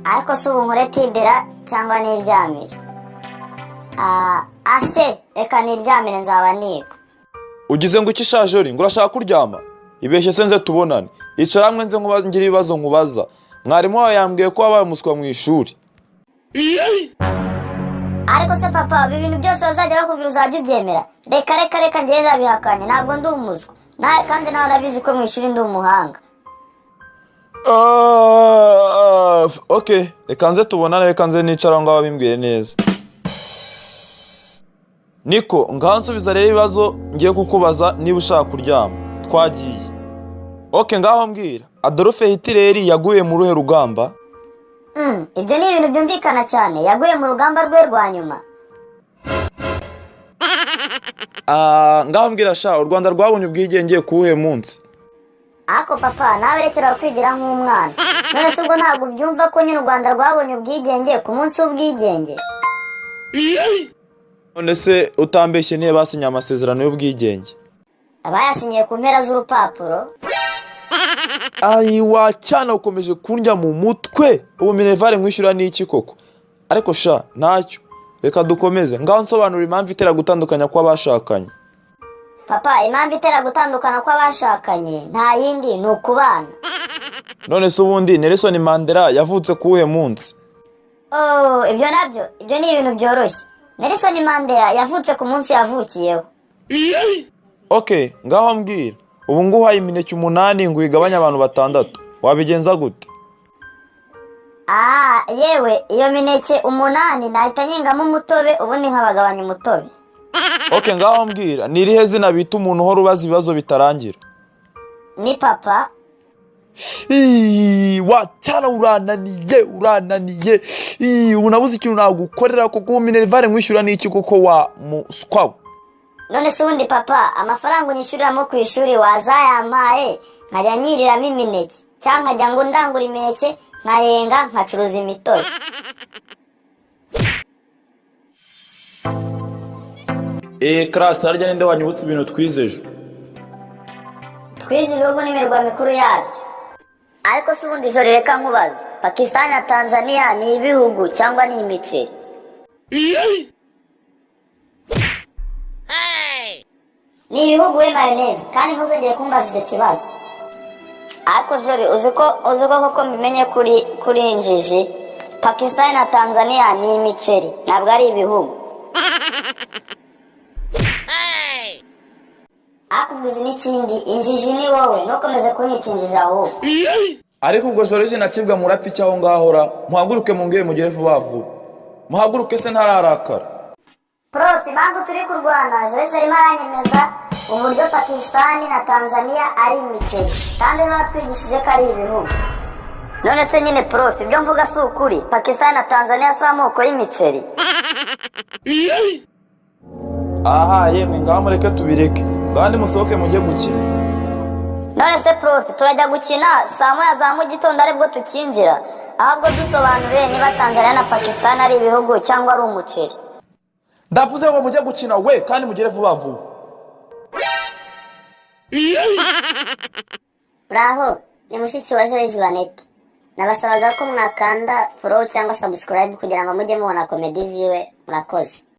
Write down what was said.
ariko si ubu nkore tidera cyangwa niryamire? Ase reka niryamire nzaba niga. Ugize ngo iki shajori ngo urashaka kuryama? Ibeshye se nze tubonane. Icara hamwe nze ngira ibibazo nkubaza. Mwarimu wawe yambwiye ko wabaye umuswa mu ishuri. Ariko se papa, ibi bintu byose bazajya bakubwira uzajya ubyemera? Reka njye nzabihakanye, ntabwo ndi umuswa. Kandi nawe urabizi ko mu ishuri ndi umuhanga. Okay, reka nze tubonane, reka nze nicara ngaho bimbwire neza. Niko, ngansubiza rero ibibazo ngiye kukubaza niba ushaka kuryama. Twagiye. Okay, ngaho mbwira. Adolf Hitler yaguye mu ruhe rugamba? Ibyo ni ibintu byumvikana cyane. Yaguye mu rugamba rwe rwa nyuma. Ngaho mbwira sha, u Rwanda rwabonye ubwigenge kuwuhe munsi? Ako papa, nawe rekera kwigira nk'umwana. None se ubwo ntabwo byumva ko nyine u Rwanda rwabonye ubwigenge ku munsi w'ubwigenge? None se utambeshye niye basinye amasezerano y'ubwigenge? Abayasinyiye ku mpera z'urupapuro. Ayiwa cyane ukomeje kundya mu mutwe. Ubu Minervare nkwishyura n'iki koko? Ariko sha, ntacyo. Reka dukomeze. Ngaho nsobanura impamvu itera gutandukanya kw'abashakanye. Papa, impamvu itera gutandukana kw'abashakanye nta yindi ni ukubana. None se ubundi Nelson Mandela yavutse kuwuhe munsi? Ibyo ni ibintu byoroshye. Nelson Mandela yavutse ku munsi yavukiyeho. Okay, ngaho mbwira. Ubu nguhaye imineke 8 ngo igabanya abantu 6. Wabigenza gute? Yewe, iyo mineke 8 nahita nyingamo umutobe ubundi nkabagabanya umutobe. Okay, ngaho mbwira. Ni irihe zina bita umuntu uhora ubaza ibibazo bitarangira? Ni papa. Wacyana urananiye. Unabuze ikintu nagukorera kuko Minervare nkwishyura n'iki kuko wa muswa. None se ubundi papa, amafaranga unyishyuriramo ku ishuri wazayampaye nkajya nyiriramo imineke cyangwa nkajya ngo ndangura imineke nkayenga nkacuruza imitobe? Class, harya ninde wanyibutse ibintu twizeje? Twize ibihugu n'imirwa mikuru yabyo. Ariko se ubundi ijoro reka nkubaza, Pakistan na Tanzania ni ibihugu cyangwa ni imiceri? Ni ibihugu wemare neza, kandi ntuzongere kumbaza icyo kibazo. Ariko jori, uzi ko koko mbimenye kuri injiji, Pakistan na Tanzania ni imiceri, ntabwo ari ibihugu. Akuguzi n'ikindi, injiji ni wowe, ntukomeze kunyita injiji ahubwo. Ariko ubwo Joriji nakibwa murapfa icyaho ngahora, muhaguruke mungire mugere vuba vuba. Muhaguruke se ntararakara. Prof, impamvu turi kurwana, Joriji arimo aranyemeza uburyo Pakistan na Tanzania ari imiceri, kandi n'uwatwigishije ko ari ibihugu. None se nyine Prof, ibyo mvuga si ukuri? Pakistan na Tanzania si amoko y'imiceri? Yemwe ngaho mureke tubireke. Kandi musohoke mujye gukina. None se Prof, turajya gukina saa 9 za mu gitondo aribwo tukinjira? Ahubwo dusobanure niba Tanzania na Pakistan ari ibihugu cyangwa ari umuceri. Ndavuze ngo mujye gukina we kandi mugere vuba vuba. Bravo, ni mushiki wa Joriji Baneti. Nabasabaga ko mwakanda follow cyangwa subscribe kugira ngo mujye mubona komedi ziwe. Murakoze.